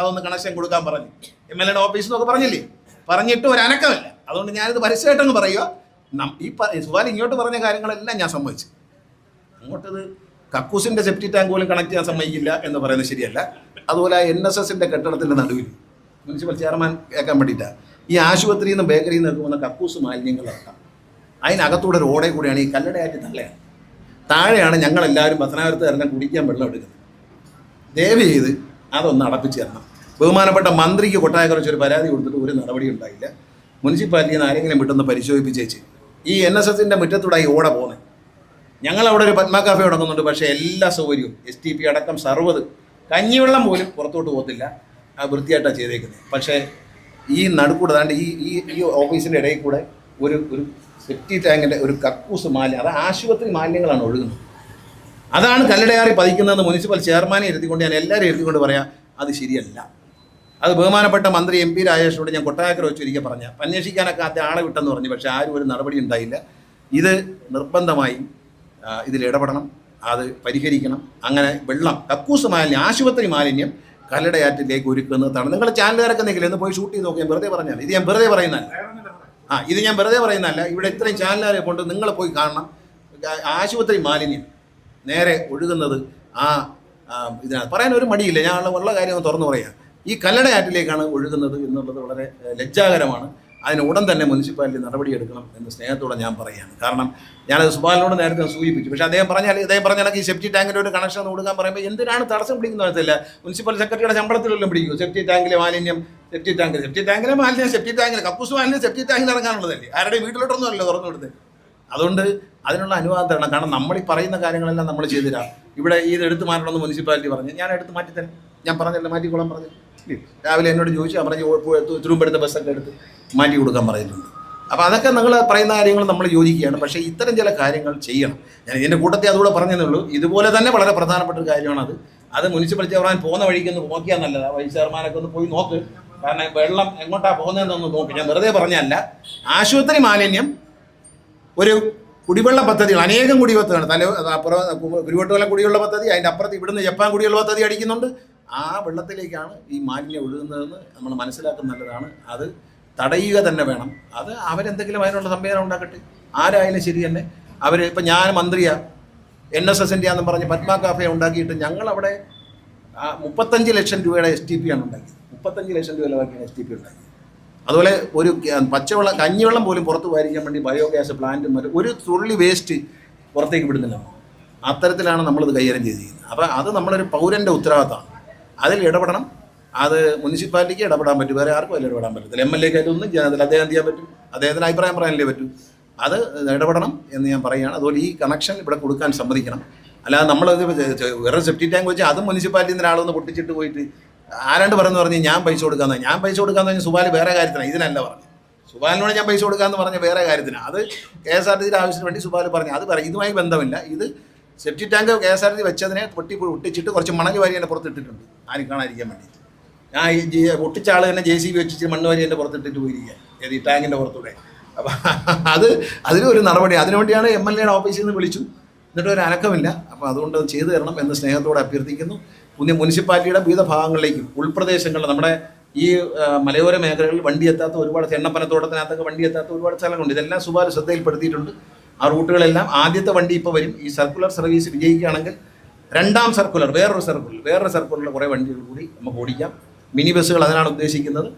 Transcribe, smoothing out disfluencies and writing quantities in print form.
അതൊന്ന് കണക്ഷൻ കൊടുക്കാൻ പറഞ്ഞു. MLA ഓഫീസിൽ നിന്നൊക്കെ പറഞ്ഞില്ലേ, പറഞ്ഞിട്ട് ഒരു അനക്കമില്ല. അതുകൊണ്ട് ഞാനിത് പരസ്യമായിട്ടൊന്ന് പറയുക. ഈ സുബാൽ ഇങ്ങോട്ട് പറഞ്ഞ കാര്യങ്ങളെല്ലാം ഞാൻ സമ്മതിച്ചു. അങ്ങോട്ടത് കക്കൂസിൻ്റെ സെപ്റ്റി ടാങ്ക് പോലും കണക്ട് ചെയ്യാൻ സമ്മതിക്കില്ല എന്ന് പറയുന്നത് ശരിയല്ല. അതുപോലെ NSSൻ്റെ കെട്ടിടത്തിൻ്റെ നടുവിൽ മുനിസിപ്പൽ ചെയർമാൻ കേൾക്കാൻ വേണ്ടിയിട്ടാണ് ഈ ആശുപത്രിയിൽ നിന്നും ബേക്കറിയിൽ നിന്ന് വന്ന കക്കൂസ് മാലിന്യങ്ങളടക്കം അതിനകത്തൂടെ റോഡേ കൂടെയാണ് ഈ കല്ലടയാറ്റി തള്ളയാണ്. താഴെയാണ് ഞങ്ങളെല്ലാവരും പത്തനാപുരത്തുകാരെല്ലാം കുടിക്കാൻ വെള്ളം എടുക്കുന്നത്. ദയവ് ചെയ്ത് അതൊന്ന് അടപ്പിച്ച് തരണം. ബഹുമാനപ്പെട്ട മന്ത്രിക്ക് കൊട്ടാരക്കുറിച്ച് ഒരു പരാതി കൊടുത്തിട്ട് ഒരു നടപടി ഉണ്ടായില്ല. മുനിസിപ്പാലിറ്റിയിൽ നിന്ന് ആരെങ്കിലും വിട്ടൊന്ന് പരിശോധിപ്പിച്ചേച്ച് ഈ NSSൻ്റെ മുറ്റത്തൂടെ ഈ ഓട പോകുന്നത്. ഞങ്ങളവിടെ ഒരു പത്മ കാഫേ തുടങ്ങുന്നുണ്ട്. പക്ഷേ എല്ലാ സൗകര്യവും STP അടക്കം സർവ്വത് കഞ്ഞിവെള്ളം പോലും പുറത്തോട്ട് പോകത്തില്ല. വൃത്തിയായിട്ടാണ് ചെയ്തേക്കുന്നത്. പക്ഷേ ഈ നടുക്കൂടെ താണ്ട് ഈ ഓഫീസിൻ്റെ ഇടയിൽ കൂടെ ഒരു സെപ്റ്റി ടാങ്കിൻ്റെ ഒരു കക്കൂസ് മാലിന്യം, അത് ആശുപത്രി മാലിന്യങ്ങളാണ് ഒഴുകുന്നത്. അതാണ് കല്ലടയാറി പതിക്കുന്നതെന്ന് മുനിസിപ്പൽ ചെയർമാനെ ഇരുത്തിക്കൊണ്ട് ഞാൻ എല്ലാവരും ഇരുത്തിക്കൊണ്ട് പറയാം, അത് ശരിയല്ല. അത് ബഹുമാനപ്പെട്ട മന്ത്രി MP രാജേഷിനോട് ഞാൻ കൊട്ടാരക്കര വെച്ച് ഒരിക്കൽ പറഞ്ഞ അന്വേഷിക്കാനൊക്കെ ആദ്യം ആളെ വിട്ടെന്ന് പറഞ്ഞു. പക്ഷേ ആരും ഒരു നടപടി ഉണ്ടായില്ല. ഇത് നിർബന്ധമായും ഇതിൽ ഇടപെടണം, അത് പരിഹരിക്കണം. അങ്ങനെ വെള്ളം കക്കൂസ് മാലിന്യം, ആശുപത്രി മാലിന്യം കല്ലടയാറ്റിലേക്ക് ഒരുക്കുന്നതാണ്. നിങ്ങൾ ചാനലുകാരൊക്കെ നിൽക്കില്ല, എന്ന് പോയി ഷൂട്ട് ചെയ്ത് നോക്കി. ഞാൻ വെറുതെ പറഞ്ഞാൽ ഇത് ഞാൻ വെറുതെ പറയുന്നതല്ല. ഇത് ഞാൻ വെറുതെ പറയുന്നതല്ല. ഇവിടെ ഇത്രയും ചാനലുകാരെ കൊണ്ട് നിങ്ങൾ പോയി കാണണം. ആശുപത്രി മാലിന്യം നേരെ ഒഴുകുന്നത് ഇതിനകത്ത് പറയാൻ ഒരു മടിയില്ല. ഞാൻ ഉള്ള കാര്യം തുറന്നു പറയാം. ഈ കല്ലടയാറ്റിലേക്കാണ് ഒഴുകുന്നത് എന്നുള്ളത് വളരെ ലജ്ജാകരമാണ്. അതിന് ഉടൻ തന്നെ മുനിസിപ്പാലിറ്റി നടപടിയെടുക്കണം എന്ന് സ്നേഹത്തോടെ ഞാൻ പറയുകയാണ്. കാരണം ഞാനത് സുബാലിനോട് നേരത്തെ സൂചിപ്പിച്ചു. പക്ഷേ അദ്ദേഹം പറഞ്ഞാൽ ഈ സെപ്റ്റി ടാങ്കിൻ്റെ ഒരു കണക്ഷൻ കൊടുക്കാൻ പറയുമ്പോൾ എന്തിനാണ് തടസ്സം പിടിക്കുന്നത് വെച്ചില്ല. മുനിസിപ്പൽ സെക്രട്ടറിയുടെ ശമ്പളത്തിലെല്ലാം പിടിക്കും. സെപ്റ്റി ടാങ്കിലെ മാലിന്യം സെപ്റ്റി ടാങ്കിലെ മാലിന്യം സെപ്റ്റി ടാങ്കിൽ കക്കൂസ് മാലിന്യം സെപ്റ്റി ടാങ്കിൽ ഇറങ്ങാനുള്ളതല്ലേ. ആരുടെയും വീട്ടിലോട്ടൊന്നും അല്ല തുറന്നു കൊടുത്തത്. അതുകൊണ്ട് അതിനുള്ള അനുവാദം തരണം. കാരണം നമ്മൾ ഈ പറയുന്ന കാര്യങ്ങളെല്ലാം നമ്മൾ ചെയ്തുതരാം. ഇവിടെ ഇത് എടുത്തു മാറ്റണമെന്ന് മുനിസിപ്പാലിറ്റി പറഞ്ഞു, ഞാൻ എടുത്ത് മാറ്റി തന്നെ. ഞാൻ പറഞ്ഞില്ല, മാറ്റിക്കോളാൻ പറഞ്ഞു. രാവിലെ എന്നോട് ചോദിച്ചാൽ പറഞ്ഞു തിരുവനന്തപുരത്തെ ബസ്സൊക്കെ എടുത്ത് മാറ്റി കൊടുക്കാൻ പറഞ്ഞിട്ടുണ്ട്. അപ്പോൾ അതൊക്കെ നിങ്ങൾ പറയുന്ന കാര്യങ്ങൾ നമ്മൾ യോജിക്കുകയാണ്. പക്ഷേ ഇത്തരം ചില കാര്യങ്ങൾ ചെയ്യണം. ഞാൻ ഇതിൻ്റെ കൂട്ടത്തിൽ അതുകൂടെ പറഞ്ഞതേ ഉള്ളൂ. ഇതുപോലെ തന്നെ വളരെ പ്രധാനപ്പെട്ട ഒരു കാര്യമാണ് അത് മുനിസിപ്പൽ ചെയർമാൻ പോകുന്ന വഴിക്കൊന്ന് നോക്കിയാൽ നല്ലതാണ്. വൈസ് ചെയർമാനൊക്കെ ഒന്ന് പോയി നോക്ക്. കാരണം വെള്ളം എങ്ങോട്ടാണ് പോകുന്നതെന്നൊന്ന് നോക്കി. ഞാൻ വെറുതെ പറഞ്ഞല്ല. ആശുപത്രി മാലിന്യം ഒരു കുടിവെള്ള പദ്ധതികൾ അനേകം കുടിവെള്ളമാണ്. കുരുവട്ടുകൊല്ലം കുടിവെള്ള പദ്ധതി, അതിൻ്റെ അപ്പുറത്ത് ഇവിടുന്ന് ജപ്പാൻ കുടിവെള്ള പദ്ധതി അടിക്കുന്നുണ്ട്. ആ വെള്ളത്തിലേക്കാണ് ഈ മാലിന്യം ഒഴുകുന്നതെന്ന് നമ്മൾ മനസ്സിലാക്കുന്നത് നല്ലതാണ്. അത് തടയുക തന്നെ വേണം. അത് അവരെന്തെങ്കിലും അതിനുള്ള സംവിധാനം ഉണ്ടാക്കട്ടെ. ആരായാലും ശരി തന്നെ. ഇപ്പം ഞാൻ മന്ത്രിയാണ്, NSSൻ്റെ ആണെന്ന് പറഞ്ഞ് പത്മ കാഫെ ഉണ്ടാക്കിയിട്ട് ഞങ്ങളവിടെ 35 ലക്ഷം രൂപയുടെ STP ആണ് ഉണ്ടാക്കിയത്. 35 ലക്ഷം രൂപ ചിലവാക്കിയാണ് STP ഉണ്ടാക്കിയത്. അതുപോലെ ഒരു പച്ചവെള്ളം കഞ്ഞിവെള്ളം പോലും പുറത്ത് വാരിക്കാൻ വേണ്ടി ബയോഗ്യാസ് പ്ലാന്റും ഒരു തുള്ളി വേസ്റ്റ് പുറത്തേക്ക് വിടുന്നില്ല. അത്തരത്തിലാണ് നമ്മളിത് കൈകാര്യം ചെയ്തിരിക്കുന്നത്. അപ്പോൾ അത് നമ്മളൊരു പൗരൻ്റെ ഉത്തരവാദിത്തമാണ്. അതിൽ ഇടപെടണം. അത് മുനിസിപ്പാലിറ്റിക്ക് ഇടപെടാൻ പറ്റും, വേറെ ആർക്കും അതിൽ ഇടപെടാൻ പറ്റത്തില്ല. MLAക്ക് അതിലൊന്നും ചെയ്യാൻ അദ്ദേഹം ചെയ്യാൻ പറ്റും, അദ്ദേഹത്തിന് അഭിപ്രായം പറയാനല്ലേ പറ്റൂ. അത് ഇടപെടണം എന്ന് ഞാൻ പറയുകയാണ്. അതുപോലെ ഈ കണക്ഷൻ ഇവിടെ കൊടുക്കാൻ സമ്മതിക്കണം. അല്ലാതെ നമ്മളത് വേറെ സെപ്റ്റി ടാങ്ക് വെച്ച് അതും മുനിസിപ്പാലിറ്റിയിൽ നിന്ന് ഒരാളൊന്ന് പൊട്ടിച്ചിട്ട് പോയിട്ട് ആരാണ്ട് പറഞ്ഞ് ഞാൻ പൈസ കൊടുക്കാമെന്ന് പറഞ്ഞാൽ സുബാൽ വേറെ കാര്യത്തിനാണ്, ഇതിനല്ല പറഞ്ഞു. സുബാലിനോട് ഞാൻ പൈസ കൊടുക്കാമെന്ന് പറഞ്ഞ വേറെ കാര്യത്തിനാണ്. അത് KSRTCയുടെ ആവശ്യത്തിന് വേണ്ടി സുബാൽ പറഞ്ഞു. അത് പറയും, ഇതുമായി ബന്ധമില്ല. ഇത് സെപ്റ്റി ടാങ്ക് KSRTC വെച്ചതിനെ ഒട്ടിച്ചിട്ട് കുറച്ച് മണൽ വാരി എൻ്റെ പുറത്തിട്ടിട്ടുണ്ട്, ആരും കാണാതിരിക്കാൻ വേണ്ടി. ഞാൻ ഈ ഒട്ടിച്ച ആൾ തന്നെ JCB വെച്ചിട്ട് മണ്ണ് വാരി എൻ്റെ പുറത്തിട്ടിട്ട് പോയിരിക്കുക, ഈ ടാങ്കിൻ്റെ പുറത്തൂടെ. അപ്പം അതിനൊരു നടപടി. അതിനുവേണ്ടിയാണ് MLAയുടെ ഓഫീസിൽ നിന്ന് വിളിച്ചു, എന്നിട്ട് ഒരു അനക്കമില്ല. അപ്പോൾ അതുകൊണ്ട് ചെയ്തു തരണം എന്ന് സ്നേഹത്തോടെ അഭ്യർത്ഥിക്കുന്നു. മുനിസിപ്പാലിറ്റിയുടെ വിവിധ ഭാഗങ്ങളിലേക്കും ഉൾപ്രദേശങ്ങളിൽ നമ്മുടെ ഈ മലയോര മേഖലകളിൽ വണ്ടി എത്താത്ത ഒരുപാട് എണ്ണപ്പനത്തോട്ടത്തിനകത്തൊക്കെ വണ്ടി എത്താത്ത ഒരുപാട് സ്ഥലങ്ങളുണ്ട്. ഇതെല്ലാം സുബാൽ ശ്രദ്ധയിൽപ്പെടുത്തിയിട്ടുണ്ട്. ആ റൂട്ടുകളെല്ലാം ആദ്യത്തെ വണ്ടി ഇപ്പോൾ വരും. ഈ സർക്കുലർ സർവീസ് വിജയിക്കുകയാണെങ്കിൽ രണ്ടാം സർക്കുലർ വേറൊരു സർക്കുലർ കുറേ വണ്ടികൾ കൂടി നമുക്ക് ഓടിക്കാം. മിനി ബസ്സുകൾ അതിനാണ് ഉദ്ദേശിക്കുന്നത്.